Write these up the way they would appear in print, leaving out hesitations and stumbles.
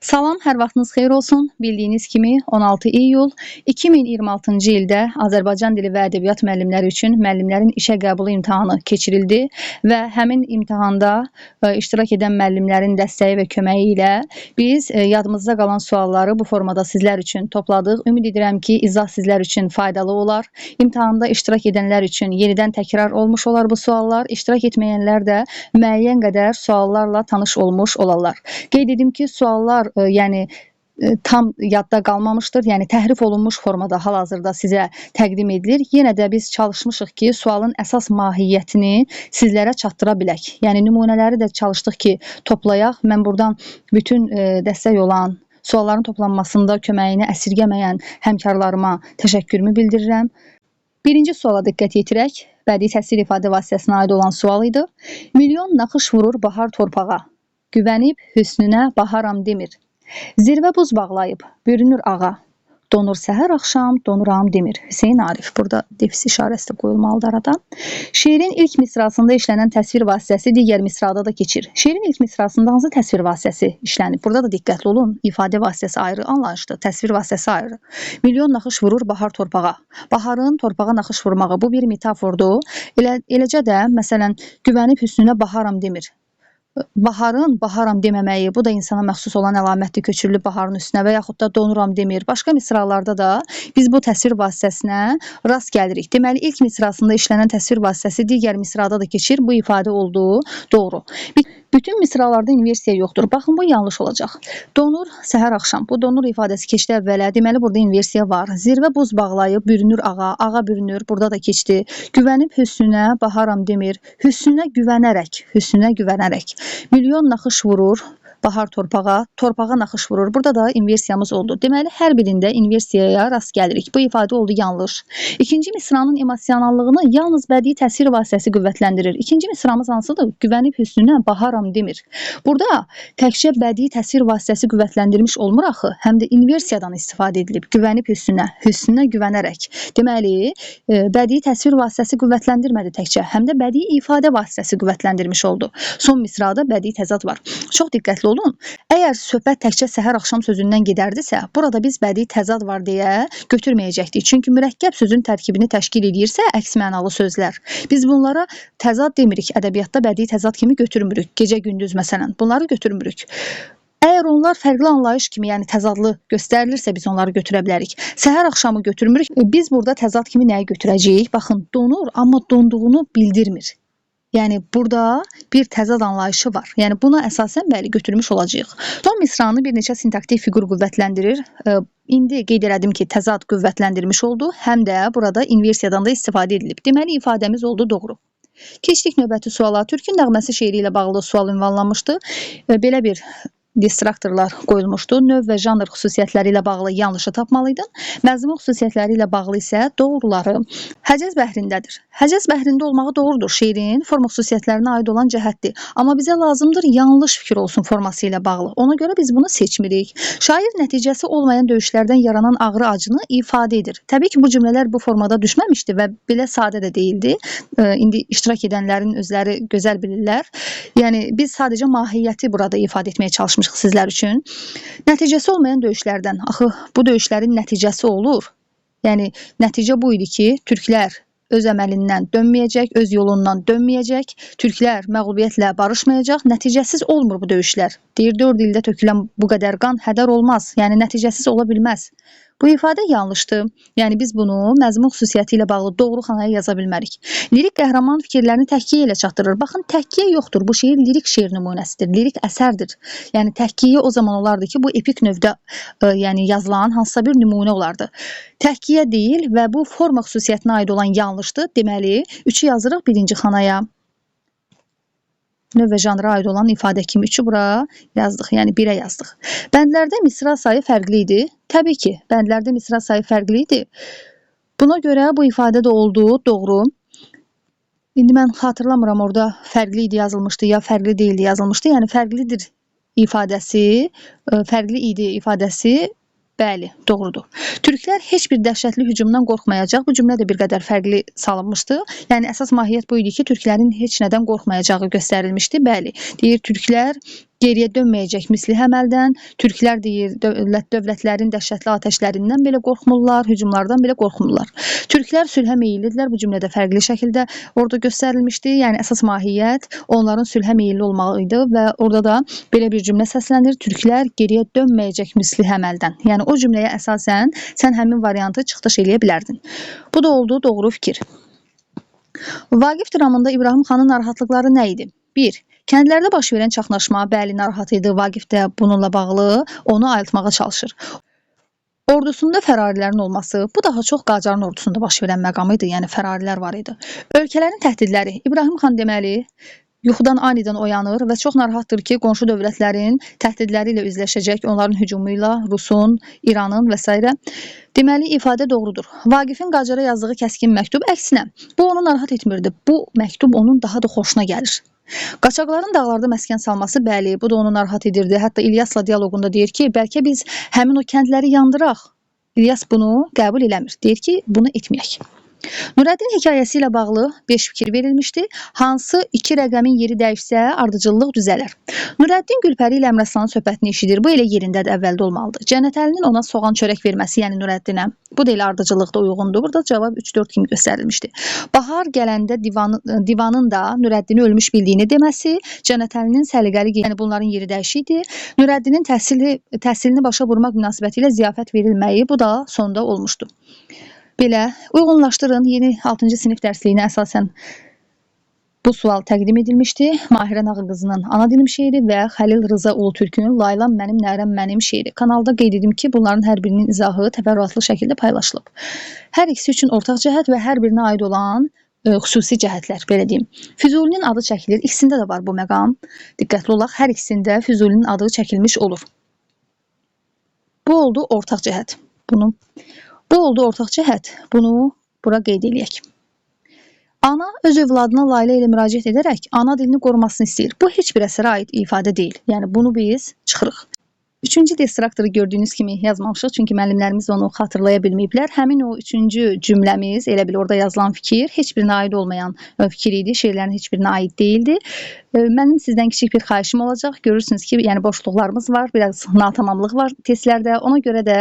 Salam, hər vaxtınız xeyir olsun. Bildiyiniz kimi 16 iyul 2026-cı ildə Azərbaycan dili və ədəbiyyat müəllimləri üçün müəllimlərin işə qəbulu imtahanı keçirildi və həmin imtahanda iştirak edən müəllimlərin dəstəyi və köməyi ilə biz yadımızda qalan sualları bu formada sizlər üçün topladıq. Ümid edirəm ki, izah sizlər üçün faydalı olar. İmtahanda iştirak edənlər üçün yenidən təkrar olmuş olar bu suallar. İştirak etməyənlər də müəyyən qədər suallarla tanış olmuş olarlar. Qeyd edim ki, suallar tam yadda qalmamışdır. Yəni təhrif olunmuş formada hal-hazırda sizə təqdim edilir. Yenə də biz çalışmışıq ki, sualın əsas mahiyyətini sizlərə çatdıra bilək. Yəni nümunələri də çalışdıq ki, toplayaq. Mən buradan bütün dəstək olan, sualların toplanmasında köməyini əsirgəməyən həmkarlarıma təşəkkürümü bildirirəm. Birinci suala diqqət yetirək. Bədii təsvir ifadə vasitəsinə aid olan sual idi. Milyon naxış vurur bahar torpağa. Güvənib hüsnünə baharam demir. Zirvə buz bağlayıb, bürünür ağa. Donur səhər axşam, donuram demir. Hüseyn Arif. Burada defis işarəsi də qoyulmalıdır arada. Şeirin ilk misrasında işlənən təsvir vasitəsi digər misrada da keçir. Şeirin ilk misrasında hansı təsvir vasitəsi işlənib? Burada da diqqətli olun. İfadə vasitəsi ayrı, anlayışdır. Təsvir vasitəsi ayrı. Milyon naxış vurur bahar torpağa. Baharın torpağa naxış vurmağı. Bu bir metafordur. Eləcə də, məsələn, güvənib hüsnünə baharam demir. Baharın baharam deməməyi, bu da insana məxsus olan əlamətdir, köçürülüb baharın üstünə və yaxud da donuram demir. Başqa misralarda da biz bu təsvir vasitəsinə rast gəlirik. Deməli, ilk misrasında işlənən təsvir vasitəsi digər misrada da keçir. Bu ifadə olduğu doğru. Bütün misralarda inversiya yoxdur. Baxın, bu yanlış olacaq. Donur səhər axşam. Bu donur ifadəsi keçdi əvvələ. Deməli, burada inversiya var. Zirvə buz bağlayıb, bürünür ağa. Ağa bürünür. Burada da keçdi. Güvənib hüsnünə baharam demir. Hüsnünə güvənərək. Milyon naxış vurur bahar torpağa, torpağa naxış vurur. Burada da inversiyamız oldu. Deməli, hər birində inversiyaya rast gəlirik. Bu ifadə oldu yanlış. İkinci misranın emosionallığını yalnız bədii təsvir vasitəsi qüvvətləndirir. İkinci misramız hansıdır? Güvənib hüsnünə baharam demir. Burada təkcə bədii təsvir vasitəsi qüvvətləndirmiş olmur axı, həm də inversiyadan istifadə edilib. Güvənib hüsnünə güvənərək. Deməli, bədii təsvir vasitəsi qüvvətləndirmədi təkcə, həm də bədii ifadə vasitəsi qüvvətləndirmiş oldu. Son misrada bədii təzad var. Çox diqqətli olun. Əgər söhbət təkcə səhər-axşam sözündən gedərdisə, burada biz bədii təzad var deyə götürməyəcəkdik. Çünki mürəkkəb sözün tərkibini təşkil edirsə, əks mənalı sözlər. Biz bunlara təzad demirik. Ədəbiyyatda bədii təzad kimi götürmürük. Gecə-gündüz məsələn. Bunları götürmürük. Əgər onlar fərqli anlayış kimi, yəni təzadlı göstərilirsə, biz onları götürə bilərik. Səhər-axşamı götürmürük. Biz burada təzad kimi nəyi götürəcəyik? Baxın, donur, amma donduğunu bildirmir. Yəni, burada bir təzad anlayışı var. Yəni, buna əsasən bəli götürmüş olacağıq. Son misranı bir neçə sintaktik fiqur qüvvətləndirir. İndi qeyd elədim ki, təzad qüvvətləndirmiş oldu. Həm də burada inversiyadan da istifadə edilib. Deməli, ifadəmiz oldu doğru. Keçdik növbəti suala. Türkün nəğməsi şeiri ilə bağlı sual ünvanlanmışdı. Belə bir distraktorlar qoyulmuşdu. Növ və janr xüsusiyyətləri ilə bağlı yanlışı tapmalıydın. Məzmun xüsusiyyətləri ilə bağlı isə doğruları. Həcəz bəhrindədir. Həcəz bəhrində olmağı doğrudur. Şeirin forma xüsusiyyətlərinə aid olan cəhətdir. Amma bizə lazımdır yanlış fikir olsun forması ilə bağlı. Ona görə biz bunu seçmirik. Şair nəticəsi olmayan döyüşlərdən yaranan ağrı acını ifadə edir. Təbii ki, bu cümlələr bu formada düşməmişdi və belə sadə də deyildi. İndi iştirak edənlərin özləri gözəl bilirlər. Yəni, biz sadəcə mahiyyəti burada ifadə etməyə çalışmışıq sizlər üçün. Nəticəsi olmayan döyüşlərdən, axı bu döyüşlərin nəticəsi olur. Yəni, nəticə bu idi ki, türklər öz əməlindən dönməyəcək, öz yolundan dönməyəcək, türklər məğlubiyyətlə barışmayacaq, nəticəsiz olmur bu döyüşlər. Deyir, 4 ildə tökülən bu qədər qan hədər olmaz, yəni nəticəsiz ola bilməz. Bu ifadə yanlışdır. Yəni, biz bunu məzmun xüsusiyyəti ilə bağlı doğru xanaya yaza bilmərik. Lirik qəhrəman fikirlərini təhkiyə ilə çatdırır. Baxın, təhkiyə yoxdur. Bu şeir lirik şeir nümunəsidir, lirik əsərdir. Yəni, təhkiyə o zaman olardı ki, bu epik növdə yazılan hansısa bir nümunə olardı. Təhkiyə deyil və bu forma xüsusiyyətinə aid olan yanlışdır. Deməli, 3-ü yazırıq birinci xanaya. Növ və janra aid olan ifadə kimi 3-ü bura yazdıq, yəni 1-ə yazdıq. Bəndlərdə misra sayı fərqli idi. Təbii ki, bəndlərdə misra sayı fərqli idi. Buna görə bu ifadə də olduğu doğru. İndi mən xatırlamıram, orada fərqli idi yazılmışdı, ya fərqli deyildi yazılmışdı. Yəni, fərqlidir ifadəsi, fərqli idi ifadəsi bəli, doğrudur. Türklər heç bir dəhşətli hücumdan qorxmayacaq. Bu cümlə də bir qədər fərqli salınmışdı. Yəni, əsas mahiyyət bu idi ki, türklərin heç nədən qorxmayacağı göstərilmişdi. Bəli, deyir, türklər geriyə dönməyəcək misli əməldən. Türklər deyir, dövlətlərin dəhşətli atəşlərindən belə qorxmurlar, hücumlardan belə qorxmurlar. Türklər sülhə meyillidirlər. Bu cümlədə fərqli şəkildə orada göstərilmişdi. Yəni əsas mahiyyət onların sülhə meyilli olmağı idi və orada da belə bir cümlə səslənir. Türklər geriyə dönməyəcək misli əməldən. Yəni o cümləyə əsasən sən həmin variantı çıxış eləyə bilərdin. Bu da oldu doğru fikir. Vaqif dramında İbrahim xanın narahatlıqları nə idi? 1. Kəndlərdə baş verən çaxnaşma, bəli, narahat idi. Vaqif də bununla bağlı onu ayıltmağa çalışır. Ordusunda fərarilərin olması, bu daha çox Qacarın ordusunda baş verən məqam idi, yəni fərarilər var idi. Ölkələrin təhdidləri, İbrahim xan deməli, yuxudan anidən oyanır və çox narahatdır ki, qonşu dövlətlərin təhdidləri ilə üzləşəcək, onların hücumu ilə, Rusun, İranın və s. Deməli, ifadə doğrudur. Vaqifin Qacara yazdığı kəskin məktub əksinə, bu onu narahat etmirdi. Bu məktub onun daha da xoşuna gəlir. Qaçaqların dağlarda məskən salması, bəli, bu da onu narahat edirdi. Hətta İlyasla dialoqunda deyir ki, bəlkə biz həmin o kəndləri yandıraq. İlyas bunu qəbul eləmir. Deyir ki, bunu etməyək. Nurəddin hekayəsi ilə bağlı 5 fikir verilmişdi. Hansı 2 rəqəmin yeri dəyişsə, ardıcıllıq düzələr. Nurəddin Gülpəri ilə Əmraslanın söhbətini eşidir. Bu elə yerindədir, əvvəldə olmalıdır. Cənnətəlinin ona soğan çörək verməsi, yəni Nurəddinə, bu da elə ardıcıllıqda uyğundur. Burada cavab 3-4 kimi göstərilmişdi. Bahar gələndə divanın da Nurəddini ölmüş bildiyini deməsi, Cənnətəlinin səliqəli, yəni bunların yeri dəyişikdi. Nurəddinin təhsilini başa vurmaq münasibətilə ziyafət verilməyi, bu da sonda olmuşdu. Belə, uyğunlaşdırın. Yeni 6-cı sinif dərsliyinə əsasən bu sual təqdim edilmişdi. Mahirə Nağıqızının Ana dilim şeiri və Xəlil Rıza Ulutürkünün Laylan mənim, Nərəm mənim şeiri. Kanalda qeyd edim ki, bunların hər birinin izahı təfərrüatlı şəkildə paylaşılıb. Hər ikisi üçün ortaq cəhət və hər birinə aid olan xüsusi cəhətlər, belə deyim. Füzulinin adı çəkilir. İkisində də var bu məqam. Diqqətli olaq, hər ikisində Füzulinin adı çəkilmiş olur. Bu oldu ortaq cəhət. Bu oldu ortaq cəhət. Bunu bura qeyd eləyək. Ana öz övladına Layla ilə müraciət edərək ana dilini qorumasını istəyir. Bu heç bir əsərə aid ifadə deyil. Yəni bunu biz çıxırıq. 3-cü distraktoru gördüyünüz kimi yazmamışıq, çünki müəllimlərimiz onu xatırlaya bilməyiblər. Həmin o 3-cü cümləmiz, elə bil orada yazılan fikir heç birinə aid olmayan fikir idi, şeirlərin heç birinə aid deyildi. Mənim sizdən kiçik bir xahişim olacaq. Görürsünüz ki, yəni boşluqlarımız var, biraz natamamlıq var testlərdə. Ona görə də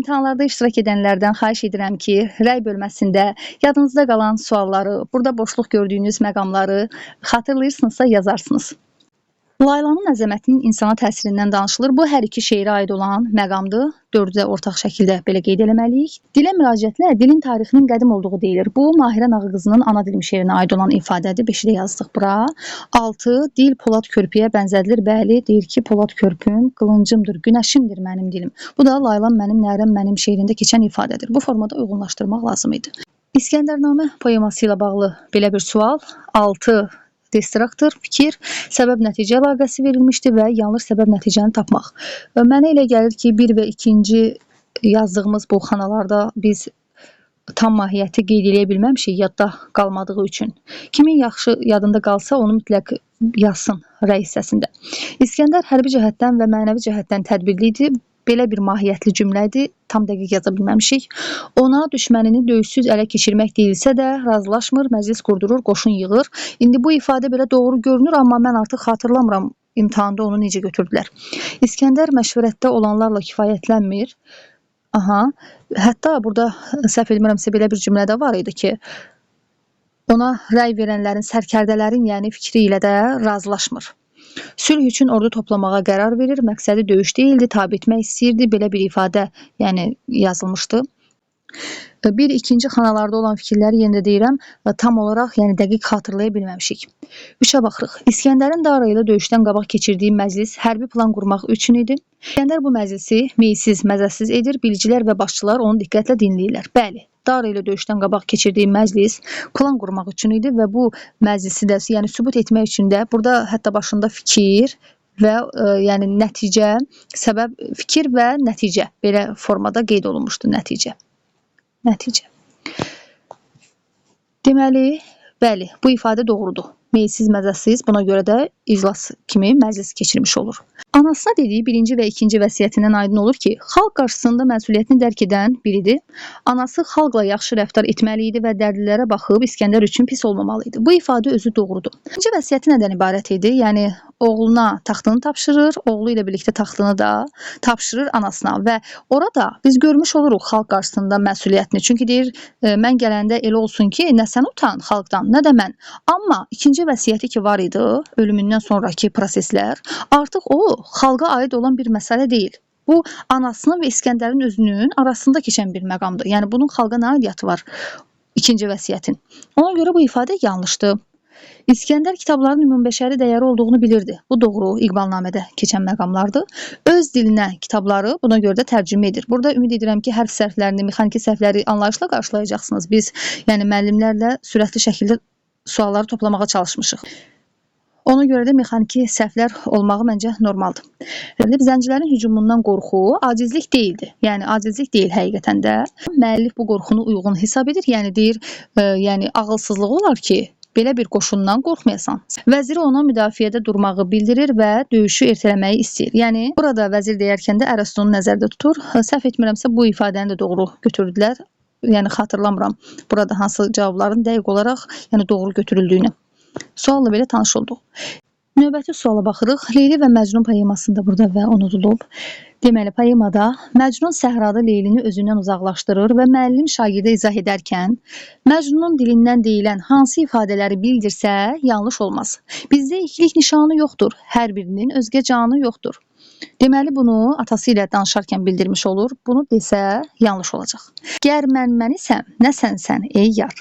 imtahanlarda iştirak edənlərdən xahiş edirəm ki, rəy bölməsində yadınızda qalan sualları, burada boşluq gördüyünüz məqamları xatırlayırsınızsa yazarsınız. Laylanın əzəmətinin insana təsirindən danışılır. Bu, hər iki şeirə aid olan məqamdır. 4-də ortaq şəkildə belə qeyd eləməliyik. Dilə müraciətlə dilin tarixinin qədim olduğu deyilir. Bu, Mahirə Nağıqızının Ana dilim şeirinə aid olan ifadədir. 5-i də yazdıq bura. 6. Dil Polad körpüyə bənzədilir. Bəli, deyir ki, Polad körpüm qılıncımdır, günəşimdir mənim dilim. Bu da Laylan mənim, Nərəm mənim şeirində keçən ifadədir. Bu formada uyğunlaşdırmaq lazım idi. İskəndərnamə poeması ilə bağlı belə bir sual. 6. Distraktor, fikir, səbəb-nəticə əlaqəsi verilmişdi və yanlış səbəb-nəticəni tapmaq. Mənə elə gəlir ki, 1 və 2-ci yazdığımız bu xanalarda biz tam mahiyyəti qeyd eləyə bilməmişik yadda qalmadığı üçün. Kimin yaxşı yadında qalsa, onu mütləq yazsın rəy hissəsində. İskəndər hərbi cəhətdən və mənəvi cəhətdən tədbirli idi. Belə bir mahiyyətli cümlədir, tam dəqiq yaza bilməmişik. Ona düşmənini döyüşsüz ələ keçirmək deyilsə də razılaşmır, məclis qurdurur, qoşun yığır. İndi bu ifadə belə doğru görünür, amma mən artıq xatırlamıram imtahanda onu necə götürdülər. İskəndər məşvərətdə olanlarla kifayətlənmir. Hətta burada səhv etmirəmsə belə bir cümlə də var idi ki, ona rəy verənlərin, sərkərdələrin, yəni fikri ilə də razılaşmır. Sülh üçün ordu toplamağa qərar verir, məqsədi döyüş deyildi, tabe etmək istəyirdi, belə bir ifadə yazılmışdı. 1-2-ci xanalarda olan fikirləri yenə də deyirəm, tam olaraq dəqiq xatırlaya bilməmişik. 3-ə baxırıq. İskəndərin Dara ilə döyüşdən qabaq keçirdiyi məclis hərbi plan qurmaq üçün idi. İskəndər bu məclisi meysiz, məzəsiz edir, bilgilər və başçılar onu diqqətlə dinləyirlər. Bəli, Dara ilə döyüşdən qabaq keçirdiyi məclis plan qurmaq üçün idi və bu məclisi də sübut etmək üçün də burada hətta başında fikir və nəticə, səbəb, fikir və nəticə belə formada qeyd olunmuşdu, nəticə. Deməli, bəli, bu ifadə doğrudur. Meysiz, məzəsiz, buna görə də iclas kimi məclis keçirmiş olur. Anasına dediyi birinci və ikinci vəsiyyətindən aydın olur ki, xalq qarşısında məsuliyyətini dərk edən biridir. Anası xalqla yaxşı rəftar etməli idi və dərdlilərə baxıb İskəndər üçün pis olmamalı idi. Bu ifadə özü doğrudur. İkinci vəsiyyəti nədən ibarət idi? Yəni oğluna taxtını tapşırır, oğlu ilə birlikdə taxtını da tapşırır anasına və orada biz görmüş oluruq xalq qarşısında məsuliyyətini. Çünki deyir, mən gələndə elə olsun ki, nə sən utan xalqdan, nə də mən. Amma ikinci vəsiyyəti ki var idi, ölümündən sonraki proseslər, artıq o xalqa aid olan bir məsələ deyil. Bu anasının və İskəndərin özünün arasında keçən bir məqamdır. Yəni bunun xalqa nə aidiyyatı var? İkinci vəsiyyətin. Ona görə bu ifadə yanlışdır. İskəndər kitabların ümumbəşəri dəyəri olduğunu bilirdi. Bu doğru, İqbalnamədə keçən məqamlardır. Öz dilinə kitabları buna görə də tərcümə edir. Burada ümid edirəm ki, hərf səhvlərini, mexaniki səhvləri anlayışla qarşılayacaqsınız. Biz yəni müəllimlərlə sürətli şəkildə sualları toplamağa çalışmışıq. Ona görə də mexaniki səhvlər olmağı məncə normaldır. Zəncilərin hücumundan qorxu acizlik deyildi. Yəni acizlik deyil həqiqətən də. Müəllif bu qorxunu uyğun hesab edir. Yəni deyir, yəni ağılsızlıq olar ki, belə bir qoşundan qorxmayasan. Vəziri ona müdafiədə durmağı bildirir və döyüşü ertələməyi istəyir. Yəni burada vəzir deyərkən də Ərəstunu nəzərdə tutur. Səhv etmirəmsə bu ifadəni də doğru götürdülər. Yəni xatırlamıram burada hansı cavabların dəqiq olaraq yəni doğru götürüldüyünü. Sualla belə tanış olduq. Növbəti suala baxırıq. Leyli və Məcnun poemasında burada və unudulub. Deməli, poemada Məcnun səhrada Leylini özündən uzaqlaşdırır və müəllim şagirdə izah edərkən Məcnunun dilindən deyilən hansı ifadələri bildirsə yanlış olmaz. Bizdə ikilik nişanı yoxdur. Hər birinin özgə canı yoxdur. Deməli, bunu atası ilə danışarkən bildirmiş olur. Bunu desə yanlış olacaq. Gər mən isəm, nə sən, ey yar.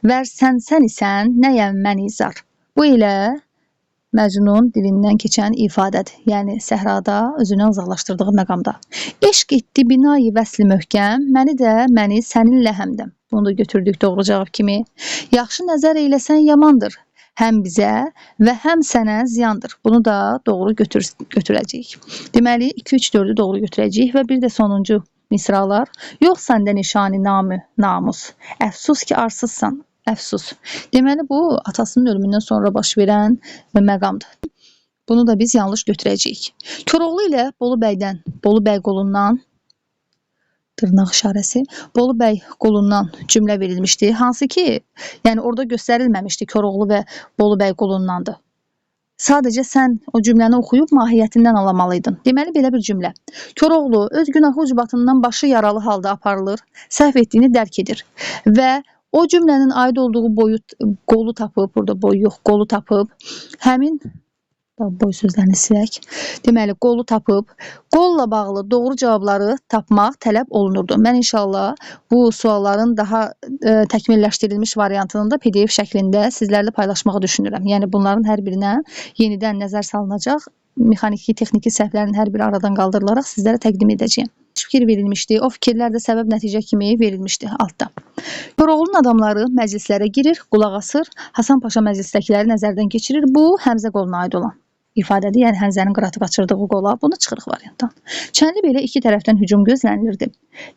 Vər sən isən, nəyəm mən izar. Bu ilə Məcnun dilindən keçən ifadədir. Yəni səhrada özünü uzaqlaşdırdığı məqamda. Eşq etdi binayı vəsli möhkəm, məni səninlə həmdəm. Bunu da götürdük doğru cavab kimi. Yaxşı nəzər eyləsən yamandır. Həm bizə və həm sənə ziyandır. Bunu da doğru götürəcəyik. Deməli 2-3-4-ü doğru götürəcəyik və bir də sonuncu misralar. Yox səndə nişani namı, namus. Əfsus ki arsızsan. Əfsus. Deməli, bu atasının ölümündən sonra baş verən məqamdır. Bunu da biz yanlış götürəcəyik. Koroğlu ilə Bolu bəy qolundan dırnaq işarəsi, Bolu bəy qolundan cümlə verilmişdi. Hansı ki, yəni orada göstərilməmişdi Koroğlu və Bolu bəy qolundandır. Sadəcə sən o cümləni oxuyub mahiyyətindən alamalıydın. Deməli, belə bir cümlə. Koroğlu öz günahı ucbatından başı yaralı halda aparılır, səhv etdiyini dərk edir və o cümlənin aid olduğu qolu tapıb, burada boy yox, qolu tapıb, həmin boy sözlərini silək. Deməli, qolu tapıb, qolla bağlı doğru cavabları tapmaq tələb olunurdu. Mən inşallah bu sualların daha təkmilləşdirilmiş variantını da PDF şəklində sizlərlə paylaşmağı düşünürəm. Yəni, bunların hər birinə yenidən nəzər salınacaq. Mexaniki, texniki səhvlərin hər biri aradan qaldırılaraq sizlərə təqdim edəcəyim. Fikir verilmişdi. O fikirlər də səbəb nəticə kimi verilmişdi altda. Koroğlunun adamları məclislərə girir, qulaq asır, Hasan Paşa məclisdəkiləri nəzərdən keçirir. Bu Həmzə qoluna aid olan ifadədir. Yəni Həmzənin qıratı qaçırdığı qola. Bunu çıxırıq variantdan. Çənlibeldə iki tərəfdən hücum gözlənilirdi.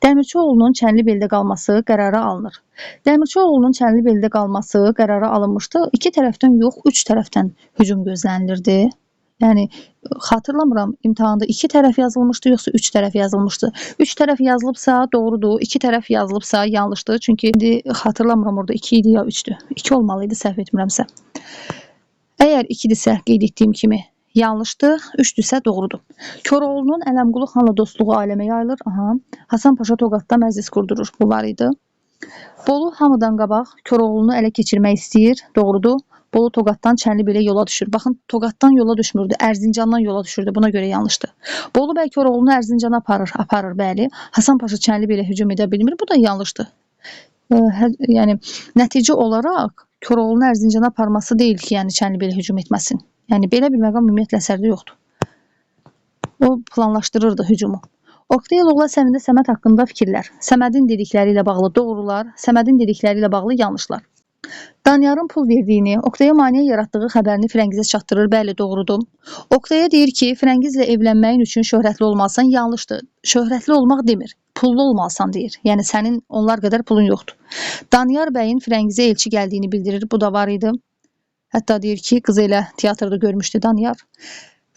Dəmirçioğlunun Çənlibeldə qalması qərara alınır. Dəmirçioğlunun Çənlibeldə qalması qərara alınmışdı. İki tərəfdən yox, üç tərəfdən hücum gözlənilirdi. Yəni, xatırlamıram, imtahanda 2 tərəf yazılmışdı, yoxsa 3 tərəf yazılmışdı. 3 tərəf yazılıbsa doğrudur, 2 tərəf yazılıbsa yanlışdır. Çünki indi xatırlamıram, orada 2 idi ya 3'dü. 2 olmalıydı, səhv etmirəmsə. Əgər 2-dirsə, qeyd etdiyim kimi yanlışdır, 3-dürsə doğrudur. Koroğlunun Ələmqulu xanla dostluğu aləmə yayılır. Hasan Paşa Toqatda məclis qurdurur. Bu var idi. Bolu hamıdan qabaq Koroğlunu ələ keçirmək istəyir. Doğrudur. Bolu Toqatdan Çənlibelə yola düşür. Baxın, Toqatdan yola düşmürdü, Ərzincandan yola düşürdü. Buna görə yanlışdır. Bolu bəy Koroğlunu Ərzincana aparır, bəli. Hasan Paşa Çənlibelə hücum edə bilmir. Bu da yanlışdır. Yəni, nəticə olaraq Koroğlunu Ərzincana aparması deyil ki, yəni Çənlibelə hücum etməsin. Yəni, belə bir məqam ümumiyyətlə əsərdə yoxdur. O planlaşdırırdı hücumu. Oktay Eloğlu əsərində Səməd haqqında fikirlər. Səmədin dedikləri ilə bağlı doğrular, Səmədin dedikləri ilə bağlı yanlışlar. Danyarın pul verdiyini, Oktaya maneə yaratdığı xəbərini Firəngizə çatdırır, bəli, doğrudur. Oktaya deyir ki, Firəngizlə evlənməyin üçün şöhrətli olmalısan, yanlışdır. Şöhrətli olmaq demir, pullu olmalısan deyir. Yəni, sənin onlar qədər pulun yoxdur. Danyar bəyin Firəngizə elçi gəldiyini bildirir, bu da var idi. Hətta deyir ki, qızı elə teatrda görmüşdü Danyar.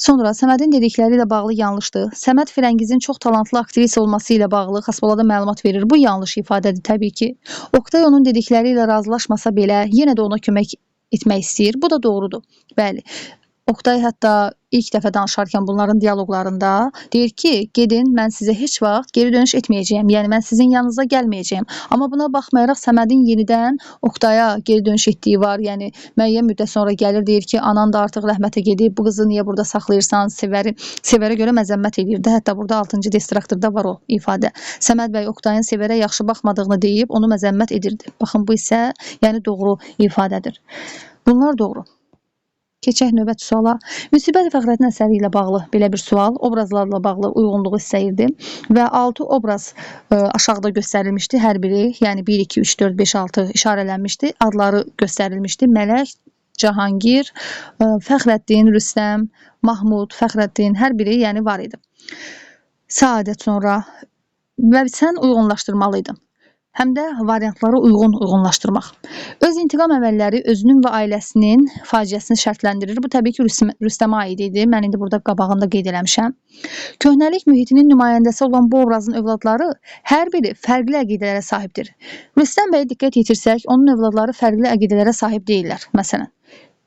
Sonra Səmədin dedikləri ilə bağlı yanlışdır. Səməd Firəngizin çox talantlı aktrisa olması ilə bağlı Xaspolada məlumat verir. Bu yanlış ifadədir təbii ki. Oktay onun dedikləri ilə razılaşmasa belə yenə də ona kömək etmək istəyir. Bu da doğrudur. Bəli. Oktay hətta ilk dəfə danışarkən bunların dialoqlarında deyir ki, gedin, mən sizə heç vaxt geri dönüş etməyəcəyəm. Yəni, mən sizin yanınıza gəlməyəcəyəm. Amma buna baxmayaraq Səmədin yenidən Oktaya geri dönüş etdiyi var. Yəni, müəyyən müddət sonra gəlir, deyir ki, anan da artıq rəhmətə gedib, bu qızı niyə burada saxlayırsan, Sevərə görə məzəmmət edirdi. Hətta burada 6-cı destraktorda var o ifadə. Səməd bəy Oktayın Sevərə yaxşı baxmadığını deyib, onu məzəmmət edirdi. Baxın, bu isə yəni doğru ifadədir. Bunlar doğru. Keçək növbəti suala. Müsibət Fəxrəddin əsəri ilə bağlı belə bir sual, obrazlarla bağlı uyğunluğu istəyirdi və 6 obraz aşağıda göstərilmişdi hər biri, yəni 1, 2, 3, 4, 5, 6 işarələnmişdi, adları göstərilmişdi. Mələk, Cahangir, Fəxrəddin, Rüstəm, Mahmud, Fəxrəddin hər biri yəni var idi. Səadət sonra və sən uyğunlaşdırmalıydın. Həm də variantları uyğunlaşdırmaq. Öz intiqam əməlləri özünün və ailəsinin faciəsini şərtləndirir. Bu təbii ki, Rüstəmə aid idi. Mən indi burada qabağında qeyd eləmişəm. Köhnəlik mühitinin nümayəndəsi olan bu obrazın övladları hər biri fərqli əqidələrə sahibdir. Rüstəm bəyə diqqət yetirsək, onun övladları fərqli əqidələrə sahib deyirlər. Məsələn,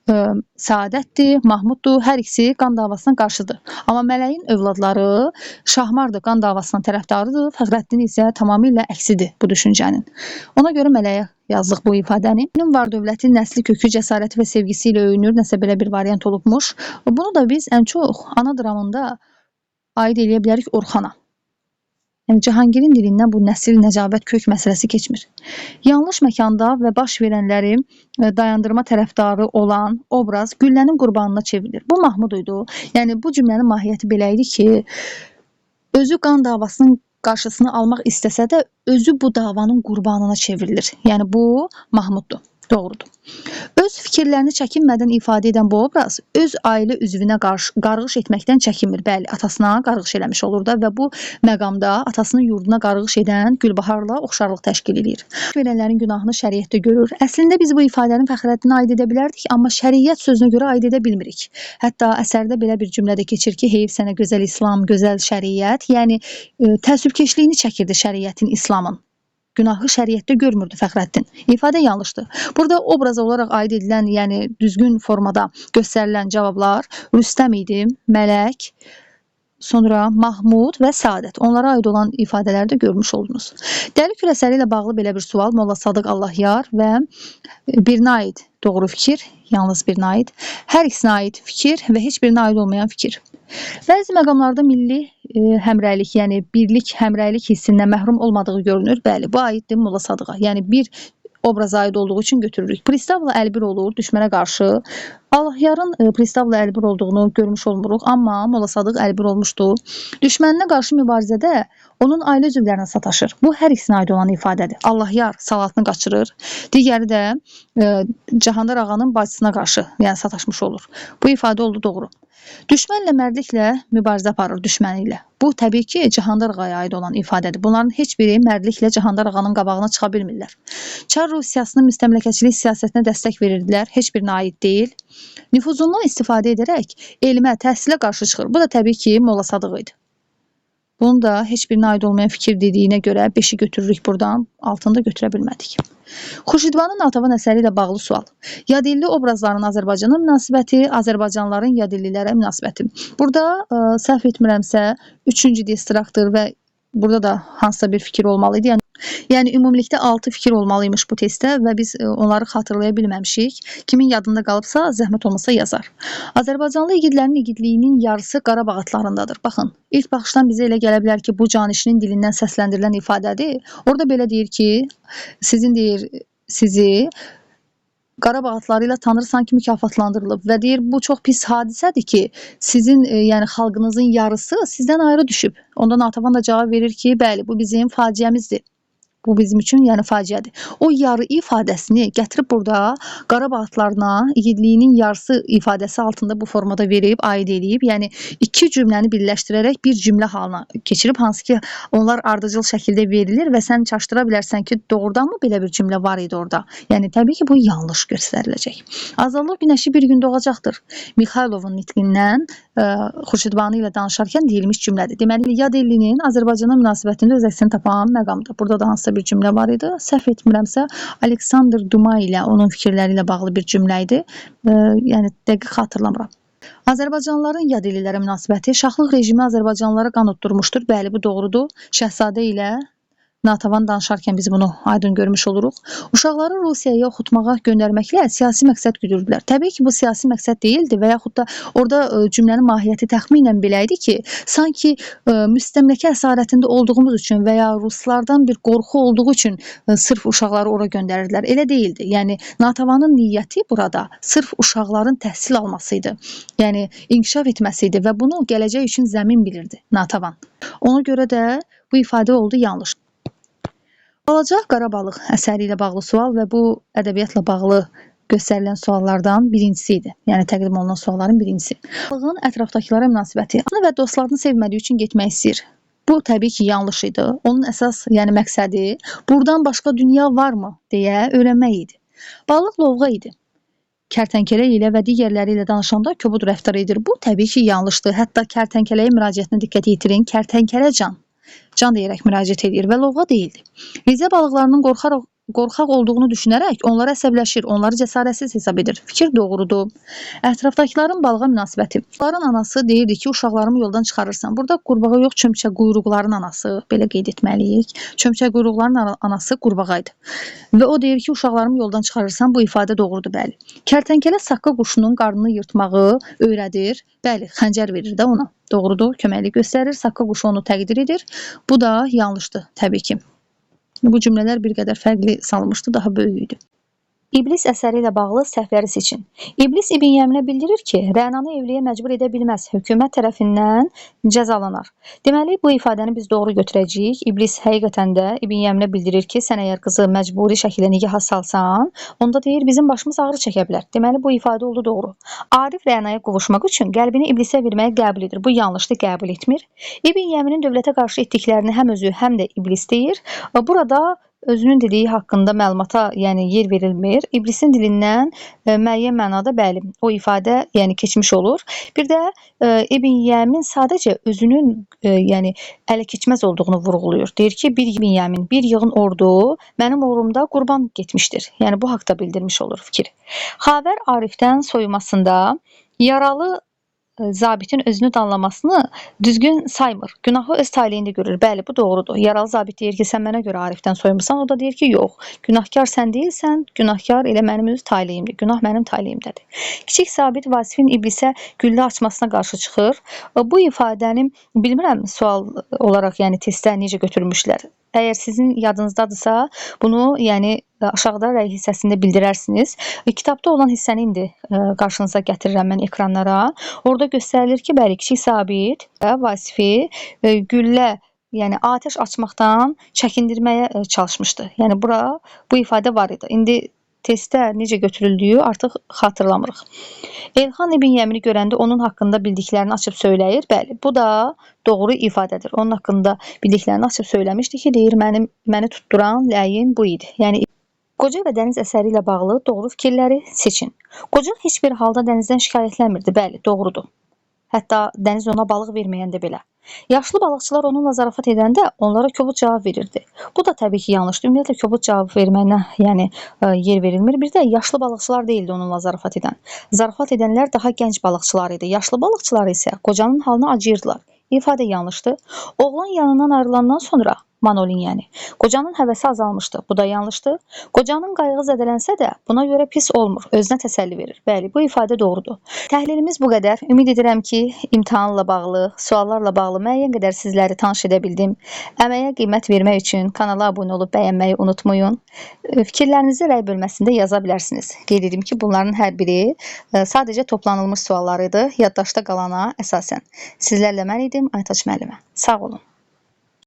Səadətdir, Mahmuddur, hər ikisi qan davasına qarşıdır. Amma Mələyin övladları Şahmardır, qan davasının tərəfdarıdır, Fəxrəddin isə tamamilə əksidir bu düşüncənin. Ona görə Mələyə yazdıq bu ifadəni. Onun var dövlətin nəsli kökü, cəsarəti və sevgisi ilə öyünür, nəsə belə bir variant olubmuş. Bunu da biz ən çox ana dramında aid eləyə bilərik Orxana. Yəni, Cahangirin dilindən bu nəsil, nəcabət, kök məsələsi keçmir. Yanlış məkanda və baş verənləri dayandırma tərəfdarı olan obraz güllənin qurbanına çevrilir. Bu Mahmud idi. Yəni, bu cümlənin mahiyyəti belə idi ki, özü qan davasının qarşısını almaq istəsə də, özü bu davanın qurbanına çevrilir. Yəni, bu Mahmuddur. Doğrudur. Öz fikirlərini çəkinmədən ifadə edən bu obraz öz ailə üzvünə qarğış etməkdən çəkinmir. Bəli, atasına qarğış eləmiş olur da və bu məqamda atasının yurduna qarğış edən Gülbaharla oxşarlıq təşkil edir. Verənlərin günahını şəriətdə görür. Əslində biz bu ifadəni Fəxrəddinə aid edə bilərdik, amma şəriət sözünə görə aid edə bilmirik. Hətta əsərdə belə bir cümlədə keçir ki, heyf sənə gözəl İslam, gözəl şəriət, yəni təəssübkeşliyini çəkirdi şəriətin, İslamın. Günahı şəriətdə görmürdü Fəxrəddin. İfadə yanlışdır. Burada obraz olaraq aid edilən, yəni düzgün formada göstərilən cavablar Rüstəm idi, Mələk, sonra Mahmud və Səadət. Onlara aid olan ifadələri də görmüş oldunuz. Dəli Kür əsəri ilə bağlı belə bir sual Molla Sadıq Allahyar və birinə aid doğru fikir, yalnız birinə aid, hər ikisinə aid fikir və heç birinə aid olmayan fikir. Bəzi məqamlarda milli həmrəylik, yəni birlik, həmrəylik hissindən məhrum olmadığı görünür. Bəli, bu aiddir Molla Sadığa. Yəni bir obraza aid olduğu üçün götürürük. Pristavla əlbir olur düşmənə qarşı. Allahyarın Pristavla əlbir olduğunu görmüş olmuruq, amma Molla Sadıq əlbir olmuşdur. Düşməninə qarşı mübarizədə onun ailə üzvlərinə sataşır. Bu hər ikisinə aid olan ifadədir. Allahyar salatını qaçırır. Digəri də Cahandar ağanın bacısına qarşı, yəni sataşmış olur. Bu ifadə oldu doğru. Düşmənlə mərdliklə mübarizə aparır düşməni ilə. Bu, təbii ki, Cahandar ağaya aid olan ifadədir. Bunların heç biri mərdliklə Cahandar ağanın qabağına çıxa bilmirlər. Çar Rusiyasının müstəmləkəçilik siyasətinə dəstək verirdilər. Heç birinə aid deyil. Nüfuzundan istifadə edərək elmə, təhsilə qarşı çıxır. Bu da təbii ki, Molla Sadıq idi. Bunun da heç birinə aid olmayan fikir dediyinə görə 5-i götürürük buradan, 6-nı da götürə bilmədik. Xurşidvanın Natəvan əsəri ilə bağlı sual. Yadilli obrazların Azərbaycana münasibəti, Azərbaycanlıların yadillilərə münasibəti. Burada səhv etmirəmsə 3-cü distraktor və burada da hansısa bir fikir olmalı idi. Yəni ümumilikdə 6 fikir olmalıymış bu testdə və biz onları xatırlaya bilməmişik. Kimin yadında qalıbsa, zəhmət olmasa yazar. Azərbaycanlı igidlərin igidliyinin yarısı Qarabağ atlarındadır. Baxın, ilk baxışdan bizə elə gələ bilər ki, bu canişinin dilindən səsləndirilən ifadədir. Orada belə deyir ki, sizi Qarabağ atları ilə Tanrı sanki mükafatlandırılıb və deyir, bu çox pis hadisədir ki, sizin yəni xalqınızın yarısı sizdən ayrı düşüb. Ondan Natəvan da cavab verir ki, bəli, bu bizim faciəmizdir. Bu bizim üçün yəni faciədir. O yarı ifadəsini gətirib burada Qarabağ atlarına igidliyinin yarısı ifadəsi altında bu formada verib, aid edib, yəni iki cümləni birləşdirərək bir cümlə halına keçirib, hansı ki onlar ardıcıl şəkildə verilir və sən çaşdıra bilərsən ki, doğrudanmı belə bir cümlə var idi orada? Yəni təbii ki bu yanlış göstəriləcək. Azadlıq günəşi bir gün doğacaqdır. Mixaylovun nitqindən Xurşidbanu ilə danışarkən deyilmiş cümlədir. Deməli, yad illinin Azərbaycana münasibətində öz əksini tapan məqamdır. Burada da hansısa bir cümlə var idi. Səhv etmirəmsə, Aleksandr Duma ilə, onun fikirləri ilə bağlı bir cümlə idi. Yəni, dəqiq xatırlamıram. Azərbaycanlıların yad illilərə münasibəti, şahlıq rejimi Azərbaycanlılara qan utdurmuşdur. Bəli, bu doğrudur. Şəhzadə ilə Natavan danışarkən biz bunu aydın görmüş oluruq. Uşaqları Rusiyaya oxutmağa göndərməklə siyasi məqsəd güdürdülər. Təbii ki, bu siyasi məqsəd deyildi və yaxud da orada cümlənin mahiyyəti təxminən belə idi ki, sanki müstəmləkə əsarətində olduğumuz üçün və ya ruslardan bir qorxu olduğu üçün sırf uşaqları ora göndərirdilər. Elə deyildi. Yəni, Natavanın niyyəti burada sırf uşaqların təhsil almasıydı. Yəni, inkişaf etməsiydi və bunu gələcək üçün zəmin bilirdi Natavan. Ona görə də bu ifadə oldu yanlış. Balaca Qarabağlıq əsəri ilə bağlı sual və bu ədəbiyyatla bağlı göstərilən suallardan birincisi idi. Yəni təqdim olunan sualların birincisi. Qarabağın ətrafdakılara münasibəti və dostlarını sevmədiyi üçün getmək istəyir. Bu təbii ki yanlış idi. Onun əsas məqsədi buradan başqa dünya varmı deyə öyrənmək idi. Balıq lovğa idi. Kərtənkələ ilə və digərləri ilə danışanda kobud rəftar edir. Bu təbii ki yanlışdır. Hətta kərtənkələyə müraciətinə diqqət yetirin. Kərtənkələ can deyərək müraciət edir və lovğa deyildi. Rizə balıqlarının qorxaq olduğunu düşünərək onlara əsəbləşir, onları cəsarətsiz hesab edir. Fikir doğrudur. Ətrafdakıların balığa münasibəti. Onların anası deyirdi ki, uşaqlarımı yoldan çıxarırsan. Burada qurbağa yox, çömçə quyruqların anası, belə qeyd etməliyik. Çömçə quyruqların anası qurbağaydı. Və o deyir ki, uşaqlarımı yoldan çıxarırsan, bu ifadə doğrudur, bəli. Kərtənkələ saqqa quşunun qarnını yırtmağı öyrədir. Bəli, xəncər verir də ona. Doğrudur, köməklik göstərir. Saqqa quşu onu təqdir edir. Bu da yanlışdır, təbii ki. Bu cümlələr bir qədər fərqli salınmışdı, daha böyük idi. İblis əsəri ilə bağlı səhvləri seçin. İblis İbn Yəminə bildirir ki, Rənanı evliyə məcbur edə bilməz, hökumət tərəfindən cəzalanar. Deməli, bu ifadəni biz doğru götürəcəyik. İblis həqiqətən də İbn Yəminə bildirir ki, sən əgər qızı məcburi şəkildə nigaha salsan, onda deyir, bizim başımız ağrı çəkə bilər. Deməli, bu ifadə oldu doğru. Arif Rənaya qovuşmaq üçün qəlbini iblisə verməyə qəbul edir. Bu yanlışdır, qəbul etmir. İbn Yəminin dövlətə qarşı etdiklərini həm özü, həm də iblis deyir. Burada özünün dediyi haqqında məlumata yer verilmir. İblisin dilindən müəyyən mənada bəli, o ifadə keçmiş olur. Bir də İbn Yəmin sadəcə özünün ələ keçməz olduğunu vurğulayır. Deyir ki, İbn Yəmin, bir yığın ordu mənim uğrumda qurban getmişdir. Yəni bu haqda bildirmiş olur fikir. Xavər Arifdən soyumasında yaralı zabitin özünü danlamasını düzgün saymır. Günahı öz taleyində görür. Bəli, bu doğrudur. Yaralı zabit deyir ki, sən mənə görə Arifdən soyumursan. O da deyir ki, yox. Günahkar sən deyilsən, günahkar elə mənim öz taleyimdir. Günah mənim taleyimdədir. Kiçik zabit Vasifin iblisə güllə açmasına qarşı çıxır. Bu ifadəni bilmirəm sual olaraq testdə necə götürmüşlər. Əgər sizin yadınızdadırsa, bunu aşağıda rəy hissəsində bildirərsiniz. Kitabda olan hissəni indi qarşınıza gətirirəm mən ekranlara. Orada göstərilir ki, bəli, kiçik zabit Vasifi güllə, atəş açmaqdan çəkindirməyə çalışmışdı. Bu ifadə var idi. İndi testdə necə götürüldüyü artıq xatırlamırıq. Elxan İbn Yəmini görəndə onun haqqında bildiklərini açıb söyləyir. Bəli, bu da doğru ifadədir. Onun haqqında bildiklərini açıb söyləmişdi ki, deyir, məni tutduran ləyin bu idi. Qoca və dəniz əsəri ilə bağlı doğru fikirləri seçin. Qoca heç bir halda dənizdən şikayətlənmirdi. Bəli, doğrudur. Hətta dəniz ona balıq verməyəndə belə. Yaşlı balıqçılar onunla zarafat edəndə onlara kobud cavab verirdi. Bu da təbii ki yanlışdır. Ümumiyyətlə kobud cavab verməyinə yer verilmir. Bir də yaşlı balıqçılar deyildi onunla zarafat edən. Zarafat edənlər daha gənc balıqçılar idi. Yaşlı balıqçılar isə qocanın halına acıyırdılar. İfadə yanlışdır. Oğlan yanından ayrılandan sonra Manolin qocanın həvəsi azalmışdı. Bu da yanlışdır. Qocanın qayğı zədələnsə də buna görə pis olmur. Özünə təsəlli verir. Bəli, bu ifadə doğrudur. Təhlilimiz bu qədər. Ümid edirəm ki, imtahanla bağlı, suallarla bağlı müəyyən qədər sizləri tanış edə bildim. Əməyə qiymət vermək üçün kanala abunə olub bəyənməyi unutmayın. Fikirlərinizi rəy bölməsində yaza bilərsiniz. Qeyd edim ki, bunların hər biri sadəcə toplanılmış suallar idi. Yaddaşda qalana əsasən. Sizlərlə mən idim, Aytaç müəllimə. Sağ olun.